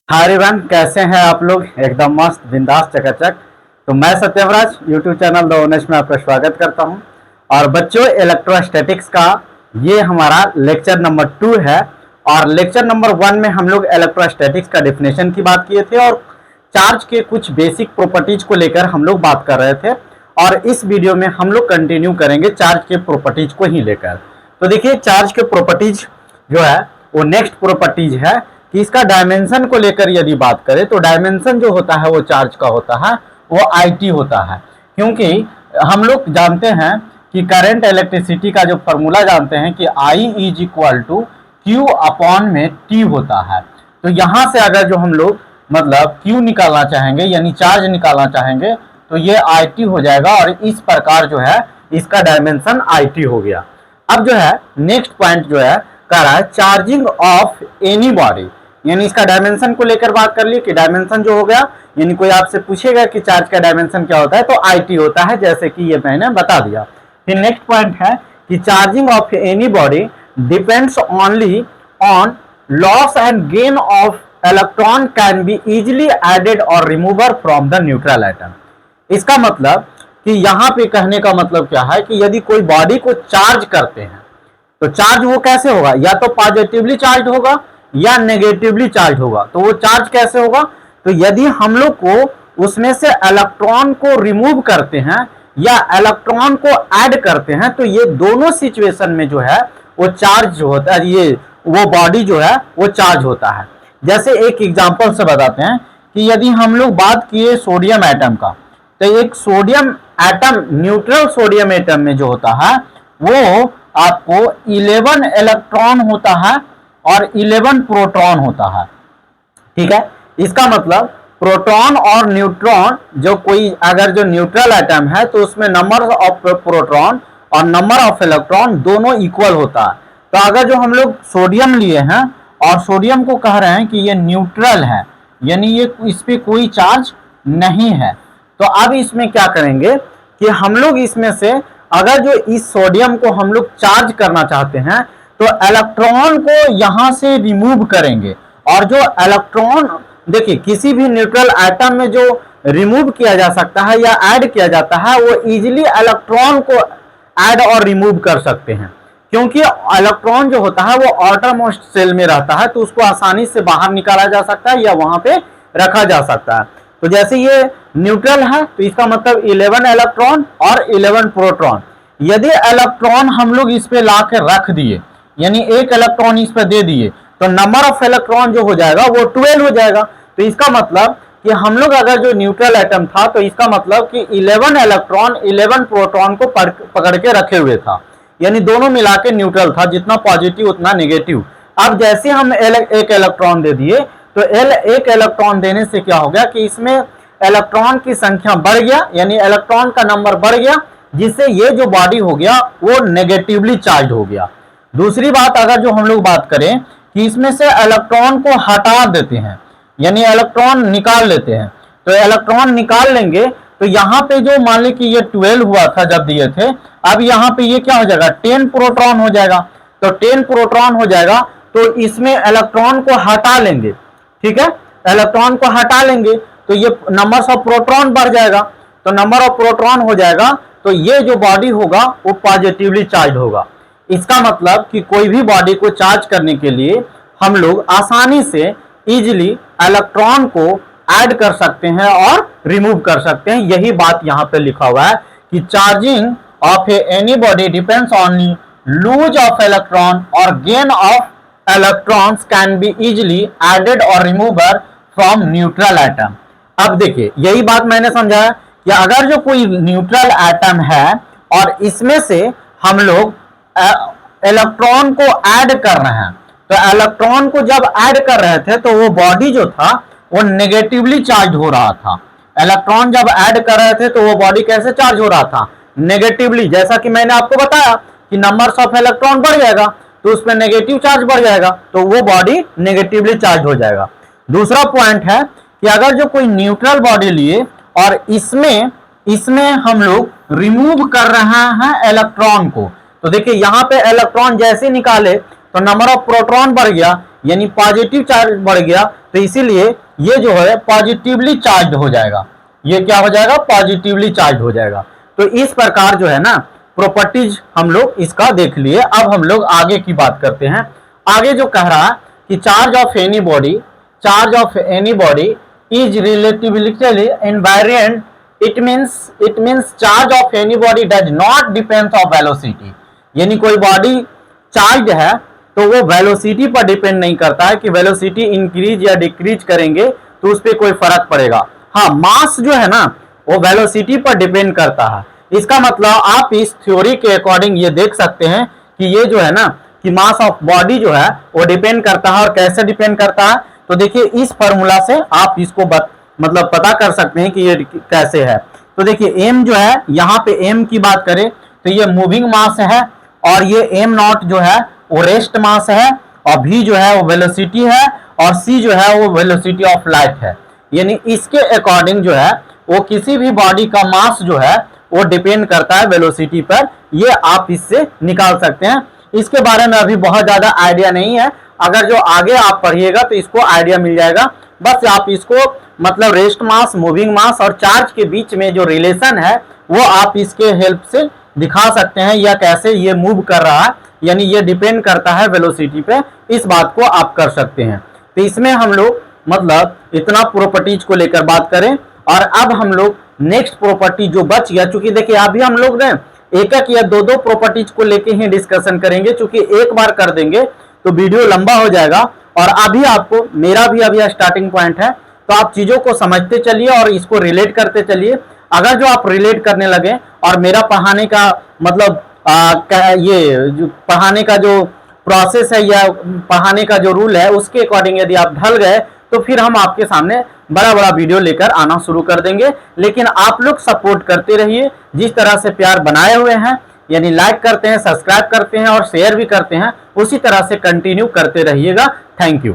Hi everyone, कैसे हैं आप लोग। एकदम मस्त बिंदास चकाचक। तो मैं सत्यवराज यूट्यूब चैनल द ओनेश में आपका स्वागत करता हूं। और बच्चों, इलेक्ट्रोस्टैटिक्स का ये हमारा लेक्चर नंबर 2 है। और लेक्चर नंबर 1 में हम लोग इलेक्ट्रोस्टैटिक्स का डेफिनेशन की बात किए थे और चार्ज के कुछ बेसिक प्रॉपर्टीज को लेकर हम लोग बात कर रहे थे। और इस वीडियो में हम लोग कंटिन्यू करेंगे चार्ज के प्रॉपर्टीज को ही लेकर। तो देखिए, चार्ज के प्रॉपर्टीज जो है वो नेक्स्ट प्रॉपर्टीज है कि इसका डायमेंशन को लेकर यदि बात करें तो डायमेंशन जो होता है वो चार्ज का होता है वो IT होता है। क्योंकि हम लोग जानते हैं कि करंट इलेक्ट्रिसिटी का जो फॉर्मूला जानते हैं कि I is equal to Q upon में T होता है। तो यहाँ से अगर जो हम लोग मतलब Q निकालना चाहेंगे यानी चार्ज निकालना चाहेंगे तो ये IT हो जाएगा और इस प्रकार जो है इसका डायमेंशन IT हो गया। अब जो है नेक्स्ट पॉइंट जो है कह रहा है चार्जिंग ऑफ एनी बॉडी, यानी इसका डायमेंशन को लेकर बात कर ली कि डायमेंशन जो हो गया, यानी कोई आपसे पूछेगा कि चार्ज का डायमेंशन क्या होता है तो IT होता है, जैसे कि ये मैंने बता दिया। फिर नेक्स्ट पॉइंट है कि charging of any body depends only on loss and gain of electron can be easily added और removed from the neutral atom. इसका मतलब कि यहाँ पे कहने का मतलब क्या है कि यदि कोई बॉडी को चार्ज करते हैं तो चार्ज वो कैसे होगा, या तो पॉजिटिवली चार्ज होगा या नेगेटिवली चार्ज होगा। तो वो चार्ज कैसे होगा, तो यदि हम लोग को उसमें से इलेक्ट्रॉन को रिमूव करते हैं या इलेक्ट्रॉन को ऐड करते हैं तो ये दोनों सिचुएशन में जो है वो चार्ज जो होता है, ये वो बॉडी जो है वो चार्ज होता है। जैसे एक एग्जांपल से बताते हैं कि यदि हम लोग बात किए सोडियम एटम का, तो एक sodium atom neutral sodium atom में जो होता है वो आपको 11 इलेक्ट्रॉन होता है और 11 प्रोटॉन होता है। ठीक है, इसका मतलब प्रोटॉन और न्यूट्रॉन जो कोई अगर जो न्यूट्रल एटम है तो उसमें नंबर ऑफ प्रोटॉन और नंबर ऑफ इलेक्ट्रॉन दोनों इक्वल होता है। तो अगर जो हम लोग सोडियम लिए हैं और सोडियम को कह रहे हैं कि ये न्यूट्रल है यानी ये इस पे कोई चार्ज नहीं है, तो अब इसमें क्या करेंगे कि हम लोग इसमें से अगर जो इस सोडियम को हम लोग चार्ज करना चाहते हैं तो इलेक्ट्रॉन को यहां से रिमूव करेंगे। और जो इलेक्ट्रॉन देखिए किसी भी न्यूट्रल एटम में जो रिमूव किया जा सकता है या ऐड किया जाता है वो इजीली इलेक्ट्रॉन को ऐड और रिमूव कर सकते हैं, क्योंकि इलेक्ट्रॉन जो होता है वो आउटरमोस्ट सेल में रहता है तो उसको आसानी से बाहर निकाला जा सकता है या वहां पे रखा जा सकता है। तो जैसे ये न्यूट्रल है तो इसका मतलब 11 इलेक्ट्रॉन और 11 प्रोटॉन। यदि इलेक्ट्रॉन हम लोग इस पे ला के रख दिए यानी एक इलेक्ट्रॉन इस पे दे दिए तो नंबर ऑफ इलेक्ट्रॉन जो हो जाएगा वो 12 हो जाएगा। तो इसका मतलब कि हम लोग अगर जो न्यूट्रल एटम था तो इसका मतलब कि 11 इलेक्ट्रॉन 11 प्रोटॉन को पकड़ के रखे हुए था, यानी दोनों मिला के न्यूट्रल था, जितना पॉजिटिव उतना नेगेटिव। अब जैसे हम एक इलेक्ट्रॉन दे दिए तो एक इलेक्ट्रॉन देने से क्या हो गया कि इसमें इलेक्ट्रॉन की संख्या बढ़ गया यानी इलेक्ट्रॉन का नंबर बढ़ गया, जिससे ये जो बॉडी हो गया वो नेगेटिवली चार्ज हो गया। दूसरी बात अगर जो हम लोग बात करें कि इसमें से इलेक्ट्रॉन को हटा देते हैं यानी इलेक्ट्रॉन निकाल लेते हैं, तो इलेक्ट्रॉन निकाल लेंगे तो यहाँ पे जो मान ली कि ये 12 हुआ था जब दिए थे, अब यहाँ पे ये क्या हो जाएगा 10 प्रोटॉन हो जाएगा। तो 10 प्रोटॉन हो जाएगा तो इसमें इलेक्ट्रॉन को हटा लेंगे, ठीक है, इलेक्ट्रॉन को हटा लेंगे तो ये नंबर ऑफ प्रोटॉन बढ़ जाएगा। तो नंबर ऑफ प्रोटॉन हो जाएगा तो ये जो बॉडी होगा वो पॉजिटिवली चार्ज होगा। इसका मतलब कि कोई भी बॉडी को चार्ज करने के लिए हम लोग आसानी से इजीली इलेक्ट्रॉन को ऐड कर सकते हैं और रिमूव कर सकते हैं। यही बात यहाँ पे लिखा हुआ है कि charging of any body depends on loss of electron और gain of electrons can be easily added और रिमूवर फ्रॉम न्यूट्रल एटम। अब देखिए यही बात मैंने समझाया कि अगर जो कोई न्यूट्रल एटम है और इसमें से हम लोग इलेक्ट्रॉन को ऐड कर रहे हैं, तो इलेक्ट्रॉन को जब ऐड कर रहे थे तो वो बॉडी जो था वो नेगेटिवली चार्ज हो रहा था। इलेक्ट्रॉन जब ऐड कर रहे थे तो वो बॉडी कैसे चार्ज हो रहा था, नेगेटिवली। जैसा कि मैंने आपको बताया कि नंबर ऑफ इलेक्ट्रॉन बढ़ जाएगा तो उसमें नेगेटिव चार्ज बढ़ जाएगा तो वो बॉडी नेगेटिवली चार्ज हो जाएगा। दूसरा पॉइंट है कि अगर जो कोई न्यूट्रल बॉडी लिए और इसमें हम लोग रिमूव कर रहे हैं इलेक्ट्रॉन को, तो देखिए यहाँ पे इलेक्ट्रॉन जैसे निकाले तो नंबर ऑफ प्रोटॉन बढ़ गया यानी पॉजिटिव चार्ज बढ़ गया, तो इसीलिए ये जो है पॉजिटिवली चार्ज हो जाएगा। ये क्या हो जाएगा? पॉजिटिवली चार्ज हो जाएगा। तो इस प्रकार जो है ना प्रॉपर्टीज हम लोग इसका देख लिए। अब हम लोग आगे की बात करते हैं। आगे जो कह रहा है कि charge of any body is relatively invariant. It means charge of any body does not depend of velocity. यानी कोई बॉडी चार्ज है तो वो वेलोसिटी पर डिपेंड नहीं करता है कि वेलोसिटी इंक्रीज या डिक्रीज करेंगे तो उस पर कोई फर्क पड़ेगा। हाँ, मास जो है ना वो वेलोसिटी पर डिपेंड करता है। इसका मतलब आप इस थ्योरी के अकॉर्डिंग ये देख सकते हैं कि ये जो है ना कि मास ऑफ बॉडी जो है वो डिपेंड करता है। और कैसे डिपेंड करता है? तो देखिए इस फॉर्मूला से आप इसको मतलब पता कर सकते हैं कि ये कैसे है। तो देखिए एम जो है, यहाँ पे एम की बात करें तो ये मूविंग मास है, और ये एम नॉट जो है वो रेस्ट मास है, और भी जो है वो वेलोसिटी है, और सी जो है वो वेलोसिटी ऑफ लाइट है। यानी इसके अकॉर्डिंग जो है वो किसी भी बॉडी का मास जो है वो डिपेंड करता है वेलोसिटी पर। ये आप इससे निकाल सकते हैं। इसके बारे में अभी बहुत ज्यादा आइडिया नहीं है, अगर जो आगे आप पढ़िएगा तो इसको आइडिया मिल जाएगा। बस आप इसको मतलब रेस्ट मास, मूविंग मास और चार्ज के बीच में जो रिलेशन है वो आप इसके हेल्प से दिखा सकते हैं, या कैसे ये मूव कर रहा है, यानी ये डिपेंड करता है वेलोसिटी पे, इस बात को आप कर सकते हैं। तो इसमें हम लोग मतलब इतना प्रॉपर्टीज को लेकर बात करें। और अब हम लोग नेक्स्ट प्रॉपर्टी जो बच गया, चूंकि देखिए अभी हम लोग ने एक एक या दो प्रॉपर्टीज को लेके ही डिस्कशन करेंगे, चूंकि एक बार कर देंगे तो वीडियो लंबा हो जाएगा। और अभी आपको मेरा भी अभी स्टार्टिंग पॉइंट है, तो आप चीजों को समझते चलिए और इसको रिलेट करते चलिए। अगर जो आप रिलेट करने लगे और मेरा पढ़ाने का मतलब ये जो पढ़ाने का जो प्रोसेस है या पढ़ाने का जो रूल है उसके अकॉर्डिंग यदि आप ढल गए तो फिर हम आपके सामने बड़ा बड़ा वीडियो लेकर आना शुरू कर देंगे। लेकिन आप लोग सपोर्ट करते रहिए, जिस तरह से प्यार बनाए हुए हैं, यानी लाइक करते हैं, सब्सक्राइब करते हैं और शेयर भी करते हैं, उसी तरह से कंटिन्यू करते रहिएगा। Thank you.